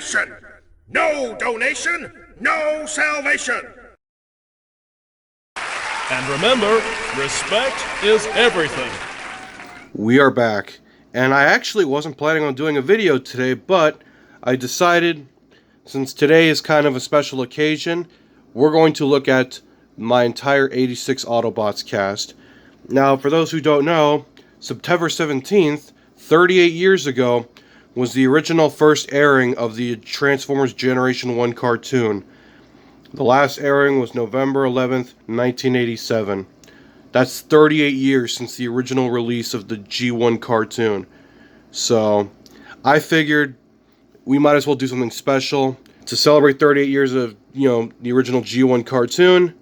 nation! No donation, no salvation! And remember, respect is everything. We are back, and I actually wasn't planning on doing a video today, but I decided, since today is kind of a special occasion, we're going to look at my entire 86 Autobots cast. Now, for those who don't know, September 17th, 38 years ago, was the original first airing of the Transformers Generation 1 cartoon. The last airing was November 11th, 1987. That's 38 years since the original release of the G1 cartoon. So, I figured we might as well do something special to celebrate 38 years of, the original G1 cartoon.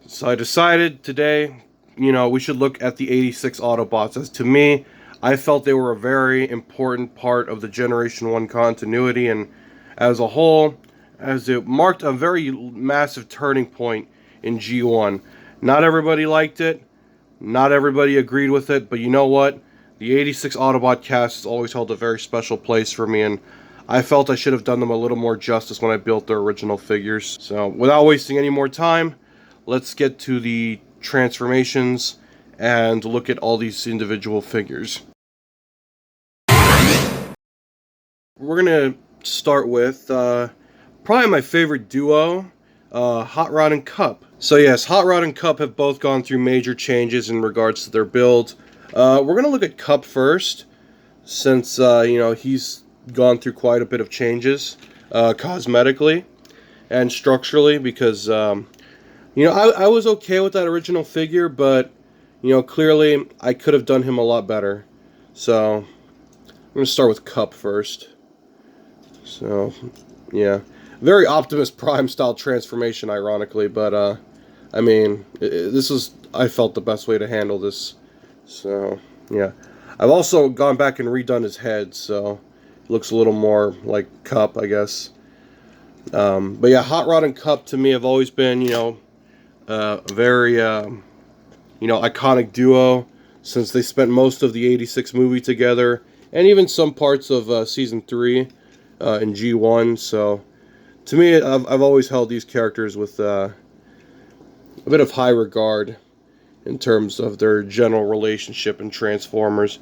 So I decided today, we should look at the 86 Autobots, as to me, I felt they were a very important part of the Generation 1 continuity, and as a whole, as it marked a very massive turning point in G1. Not everybody liked it, not everybody agreed with it, but you know what? The 86 Autobot cast has always held a very special place for me, and I felt I should have done them a little more justice when I built their original figures. So, without wasting any more time, let's get to the transformations and look at all these individual figures. We're going to start with probably my favorite duo, Hot Rod and Cup. So yes, Hot Rod and Cup have both gone through major changes in regards to their build. We're going to look at Cup first, since, he's gone through quite a bit of changes, cosmetically and structurally, because, I was okay with that original figure, but, clearly I could have done him a lot better. So, I'm going to start with Cup first. So, yeah. Very Optimus Prime style transformation, ironically, but, this was, I felt, the best way to handle this. So, yeah. I've also gone back and redone his head, so it looks a little more like Cup, I guess. But yeah, Hot Rod and Cup to me have always been, a very, iconic duo, since they spent most of the 86 movie together, and even some parts of Season 3 in G1, so to me, I've always held these characters with a bit of high regard in terms of their general relationship in Transformers.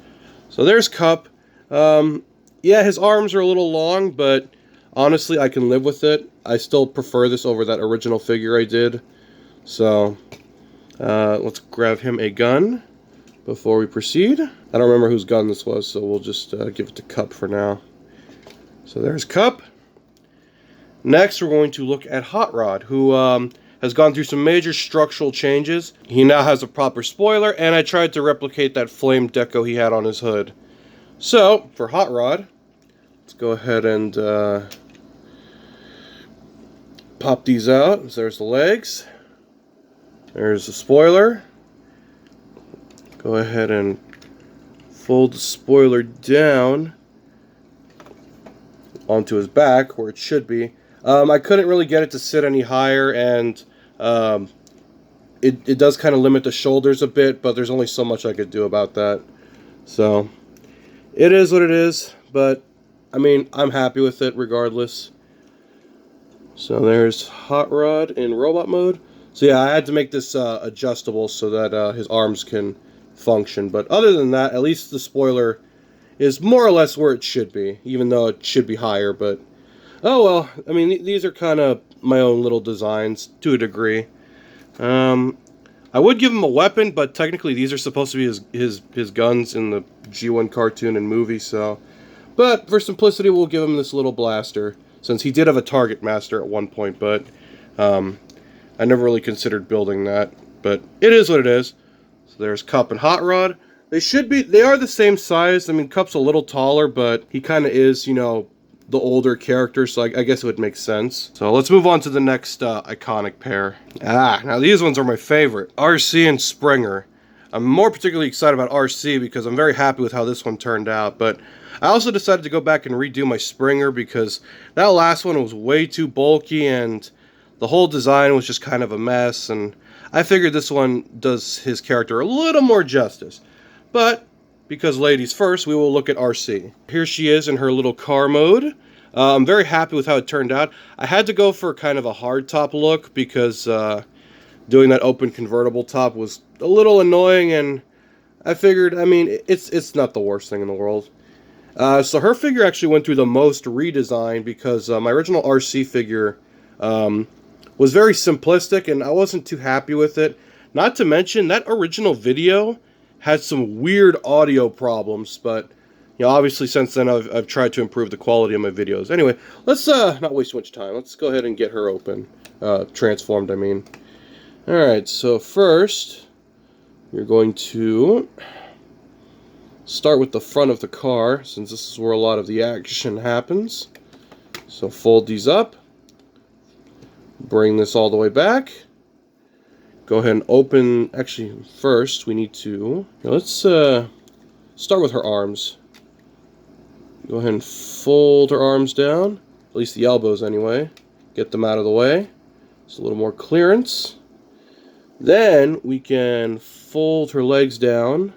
So there's Cup. Yeah, his arms are a little long, but honestly, I can live with it. I still prefer this over that original figure I did. So, let's grab him a gun before we proceed. I don't remember whose gun this was, so we'll just give it to Cup for now. So there's Cup. Next, we're going to look at Hot Rod, who has gone through some major structural changes. He now has a proper spoiler, and I tried to replicate that flame deco he had on his hood. So, for Hot Rod, let's go ahead and pop these out. So there's the legs. There's the spoiler. Go ahead and fold the spoiler down onto his back, where it should be. I couldn't really get it to sit any higher, and it does kind of limit the shoulders a bit, but there's only so much I could do about that. So, it is what it is, but, I'm happy with it regardless. So there's Hot Rod in robot mode. So yeah, I had to make this adjustable so that his arms can function, but other than that, at least the spoiler is more or less where it should be, even though it should be higher, but oh well. These are kind of my own little designs, to a degree. I would give him a weapon, but technically these are supposed to be his guns in the G1 cartoon and movie, so... But for simplicity, we'll give him this little blaster, since he did have a target master at one point, but I never really considered building that. But it is what it is. So there's Cup and Hot Rod. They are the same size. Cup's a little taller, but he kind of is, the older character, so I guess it would make sense. So let's move on to the next iconic pair. Now these ones are my favorite. RC and Springer. I'm more particularly excited about RC because I'm very happy with how this one turned out, but I also decided to go back and redo my Springer because that last one was way too bulky and the whole design was just kind of a mess, and I figured this one does his character a little more justice. But because ladies first, we will look at RC. Here she is in her little car mode. I'm very happy with how it turned out. I had to go for kind of a hard top look because doing that open convertible top was a little annoying, and I figured, I mean, it's not the worst thing in the world. So her figure actually went through the most redesign because my original RC figure was very simplistic, and I wasn't too happy with it. Not to mention, that original video had some weird audio problems, but you know, obviously since then I've tried to improve the quality of my videos. Anyway, let's not waste too much time. Let's go ahead and get her open. Transformed, I mean. Alright, so first, you're going to start with the front of the car, since this is where a lot of the action happens. So fold these up. Bring this all the way back. Go ahead and open, actually first we need to, let's start with her arms. Go ahead and fold her arms down, at least the elbows anyway. Get them out of the way. Just a little more clearance. Then we can fold her legs down.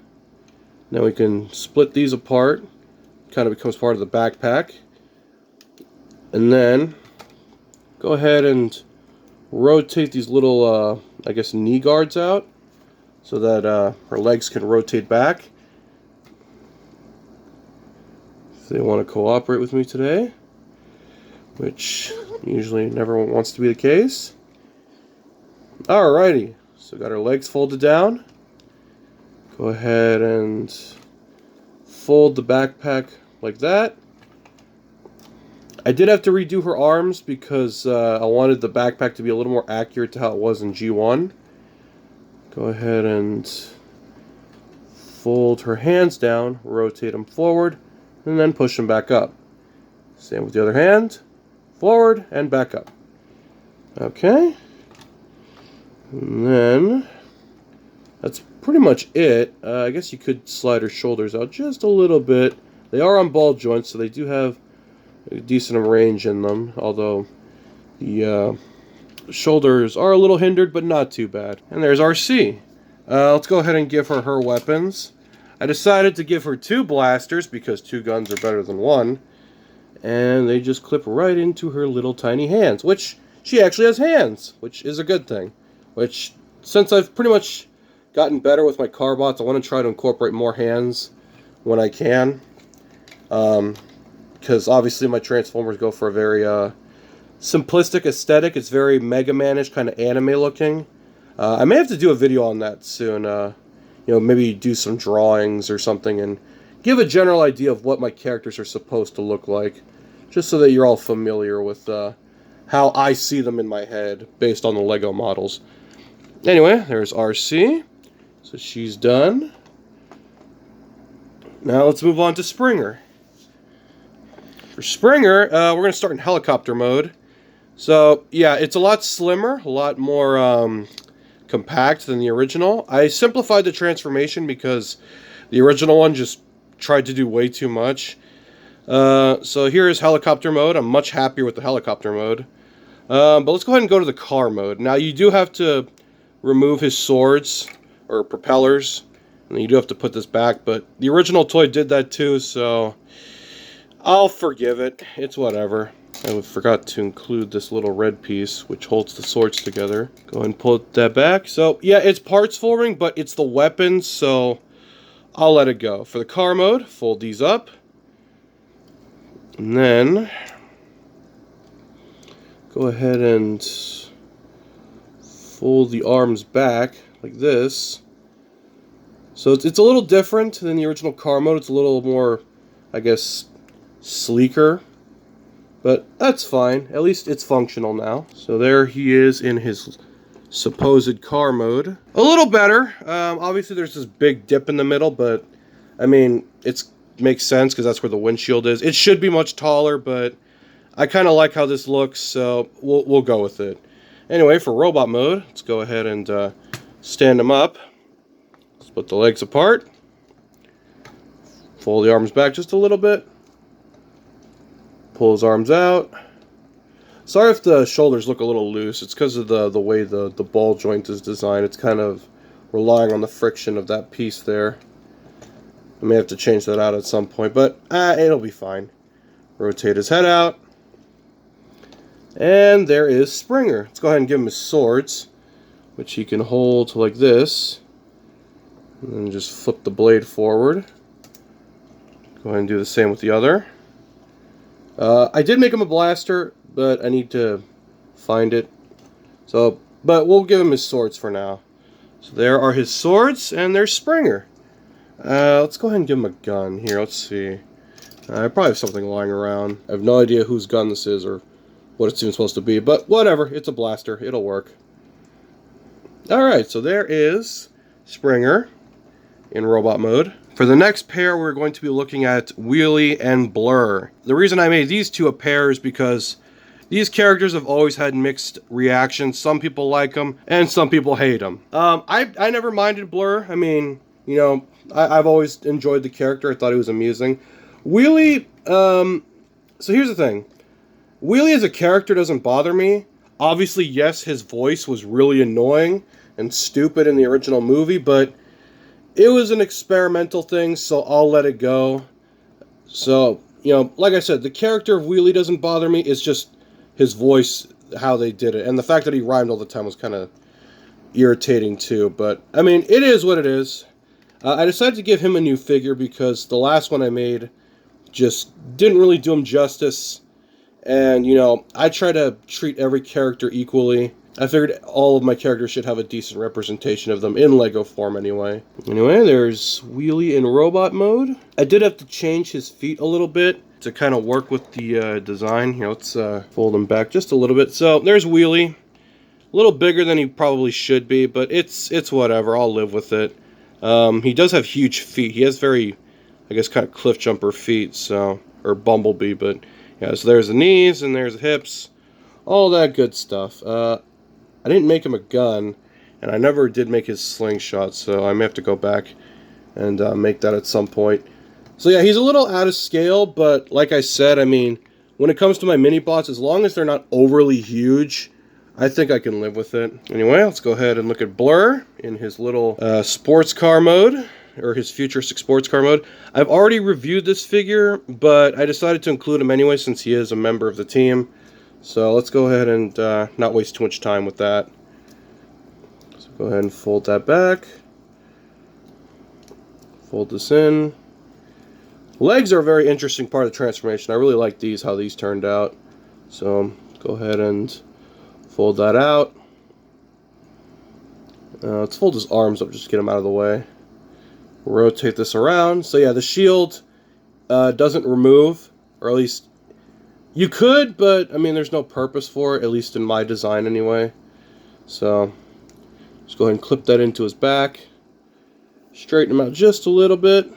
Now we can split these apart. Kind of becomes part of the backpack. And then go ahead and rotate these little, I guess, knee guards out so that her legs can rotate back. If they want to cooperate with me today, which usually never wants to be the case. Alrighty, so got her legs folded down. Go ahead and fold the backpack like that. I did have to redo her arms because I wanted the backpack to be a little more accurate to how it was in G1. Go ahead and fold her hands down, rotate them forward, and then push them back up. Same with the other hand, forward and back up. Okay. And then that's pretty much it. I guess you could slide her shoulders out just a little bit. They are on ball joints, so they do have a decent range in them, although the shoulders are a little hindered, but not too bad. And there's RC. Let's go ahead and give her her weapons. I decided to give her 2 blasters because 2 guns are better than 1. And they just clip right into her little tiny hands, which she actually has hands, which is a good thing. Which, since I've pretty much gotten better with my Carbots, I want to try to incorporate more hands when I can. Because obviously my Transformers go for a very simplistic aesthetic. It's very Mega Man-ish, kind of anime looking. I may have to do a video on that soon. You know, maybe do some drawings or something and give a general idea of what my characters are supposed to look like. Just so that you're all familiar with how I see them in my head based on the Lego models. Anyway, there's RC. So she's done. Now let's move on to Springer. For Springer, we're going to start in helicopter mode. So, yeah, it's a lot slimmer, a lot more compact than the original. I simplified the transformation because the original one just tried to do way too much. So here is helicopter mode. I'm much happier with the helicopter mode. But let's go ahead and go to the car mode. Now, you do have to remove his swords or propellers, and you do have to put this back, but the original toy did that too, so I'll forgive it. It's whatever. I forgot to include this little red piece, which holds the swords together. Go ahead and pull that back. So, yeah, it's parts forming, but it's the weapons, so I'll let it go. For the car mode, fold these up. And then go ahead and fold the arms back like this. So it's a little different than the original car mode. It's a little more, I guess, sleeker. But that's fine. At least it's functional now. So there he is in his supposed car mode. A little better. Obviously there's this big dip in the middle, but I mean, it makes sense because that's where the windshield is. It should be much taller, but I kind of like how this looks, so we'll go with it. Anyway, for robot mode, let's go ahead and stand him up. Split the legs apart. Fold the arms back just a little bit. Pull his arms out. Sorry if the shoulders look a little loose. It's because of the way the ball joint is designed. It's kind of relying on the friction of that piece there. I may have to change that out at some point, but it'll be fine. Rotate his head out. And there is Springer. Let's go ahead and give him his swords, which he can hold like this. And then just flip the blade forward. Go ahead and do the same with the other. I did make him a blaster, but I need to find it. But we'll give him his swords for now. So there are his swords, and there's Springer. Let's go ahead and give him a gun. Here, let's see. I probably have something lying around. I have no idea whose gun this is or what it's even supposed to be, but whatever. It's a blaster. It'll work. Alright, so there is Springer in robot mode. For the next pair, we're going to be looking at Wheelie and Blur. The reason I made these two a pair is because these characters have always had mixed reactions. Some people like them, and some people hate them. I never minded Blur. I mean, you know, I've always enjoyed the character. I thought he was amusing. Wheelie, so here's the thing. Wheelie as a character doesn't bother me. Obviously, yes, his voice was really annoying and stupid in the original movie, but it was an experimental thing, so I'll let it go. So, you know, like I said, the character of Wheelie doesn't bother me. It's just his voice, how they did it. And the fact that he rhymed all the time was kind of irritating, too. But, I mean, it is what it is. I decided to give him a new figure because the last one I made just didn't really do him justice. And, you know, I try to treat every character equally. I figured all of my characters should have a decent representation of them in Lego form anyway. Anyway, there's Wheelie in robot mode. I did have to change his feet a little bit to kind of work with the design. Here, let's fold him back just a little bit. So there's Wheelie. A little bigger than he probably should be, but it's whatever. I'll live with it. He does have huge feet. He has very, I guess, kind of cliff jumper feet, so, or bumblebee, but yeah, so there's the knees and there's the hips. All that good stuff. I didn't make him a gun, and I never did make his slingshot, so I may have to go back and make that at some point. So yeah, he's a little out of scale, but like I said, I mean, when it comes to my mini-bots, as long as they're not overly huge, I think I can live with it. Anyway, let's go ahead and look at Blur in his little sports car mode, or his futuristic sports car mode. I've already reviewed this figure, but I decided to include him anyway since he is a member of the team. So let's go ahead and not waste too much time with that. So go ahead and fold that back. Fold this in. Legs are a very interesting part of the transformation. I really like these, how these turned out. So go ahead and fold that out. Let's fold his arms up just to get him out of the way. Rotate this around. So yeah, the shield doesn't remove, or at least you could, but I mean there's no purpose for it, at least in my design anyway. So just go ahead and clip that into his back. Straighten him out just a little bit.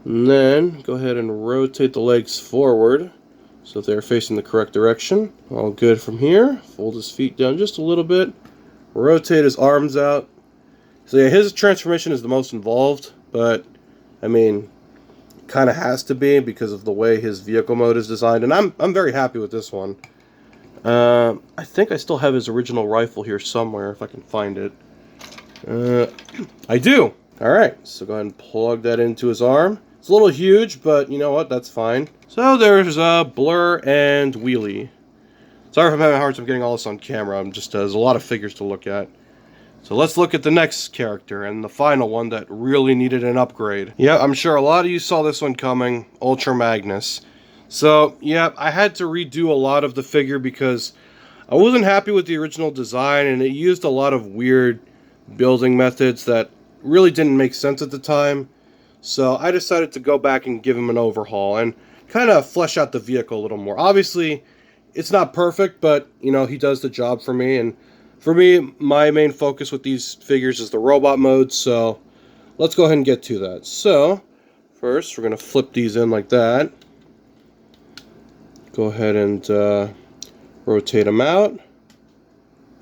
And then go ahead and rotate the legs forward so they're facing the correct direction. All good from here. Fold his feet down just a little bit. Rotate his arms out. So yeah, his transformation is the most involved, but I mean, kind of has to be because of the way his vehicle mode is designed, and I'm very happy with this one. I think I still have his original rifle here somewhere if I can find it. I do. All right, so go ahead and plug that into his arm. It's a little huge, but you know what? That's fine. So there's Blur and Wheelie. Sorry if I'm having a hard time getting all this on camera. There's a lot of figures to look at. So let's look at the next character, and the final one that really needed an upgrade. Yeah, I'm sure a lot of you saw this one coming, Ultra Magnus. So, yeah, I had to redo a lot of the figure because I wasn't happy with the original design, and it used a lot of weird building methods that really didn't make sense at the time. So I decided to go back and give him an overhaul and kind of flesh out the vehicle a little more. Obviously, it's not perfect, but, you know, he does the job for me, and for me, my main focus with these figures is the robot mode, so let's go ahead and get to that. So, first, we're going to flip these in like that. Go ahead and rotate them out.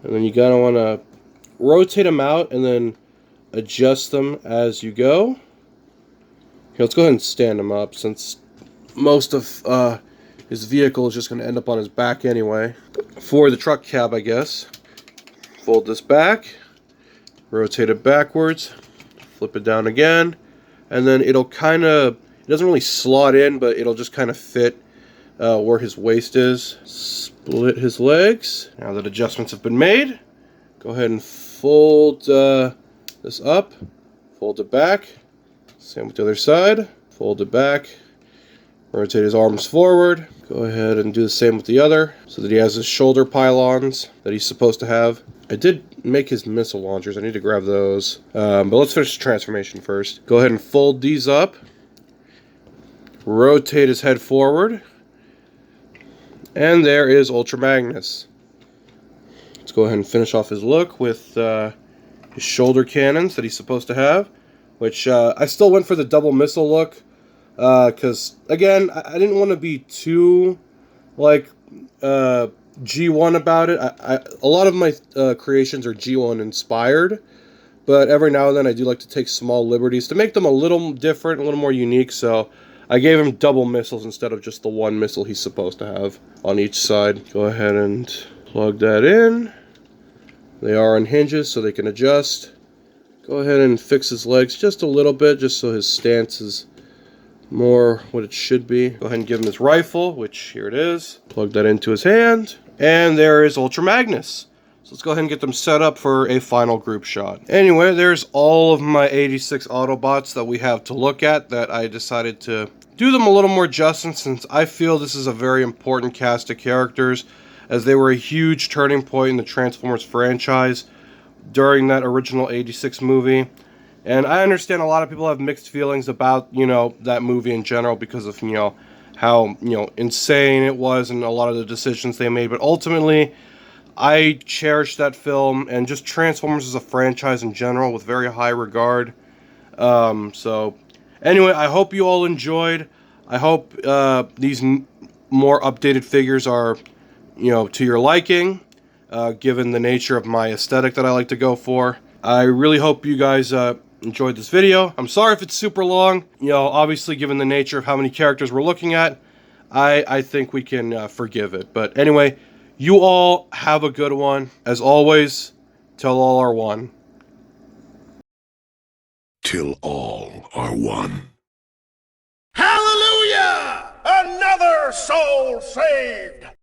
And then you gotta want to rotate them out and then adjust them as you go. Here, let's go ahead and stand him up since most of his vehicle is just going to end up on his back anyway. For the truck cab, I guess. Fold this back, rotate it backwards, flip it down again, and then it'll kind of, it doesn't really slot in, but it'll just kind of fit where his waist is. Split his legs. Now that adjustments have been made, go ahead and fold this up. Fold it back. Same with the other side. Fold it back. Rotate his arms forward. Go ahead and do the same with the other, so that he has his shoulder pylons that he's supposed to have. I did make his missile launchers. I need to grab those. But let's finish the transformation first. Go ahead and fold these up. Rotate his head forward. And there is Ultra Magnus. Let's go ahead and finish off his look with his shoulder cannons that he's supposed to have. Which I still went for the double missile look. Because, again, I didn't want to be too, like, G1 about it. A lot of my creations are G1 inspired, but every now and then I do like to take small liberties to make them a little different, a little more unique, so I gave him double missiles instead of just the one missile he's supposed to have on each side. Go ahead and plug that in. They are on hinges so they can adjust. Go ahead and fix his legs just a little bit, just so his stance is more what it should be. Go ahead and give him his rifle, which here it is. Plug that into his hand. And there is Ultra Magnus. So let's go ahead and get them set up for a final group shot. Anyway, there's all of my 86 Autobots that we have to look at, that I decided to do them a little more justice, since I feel this is a very important cast of characters, as they were a huge turning point in the Transformers franchise during that original 86 movie. And I understand a lot of people have mixed feelings about, that movie in general because of, how, insane it was and a lot of the decisions they made. But ultimately, I cherish that film and just Transformers as a franchise in general with very high regard. So, anyway, I hope you all enjoyed. I hope these more updated figures are, to your liking, given the nature of my aesthetic that I like to go for. I really hope you guys enjoyed this video. I'm sorry if it's super long. Obviously, given the nature of how many characters we're looking at, I think we can forgive it. But anyway, you all have a good one. As always, till all are one. Till all are one. Hallelujah! Another soul saved!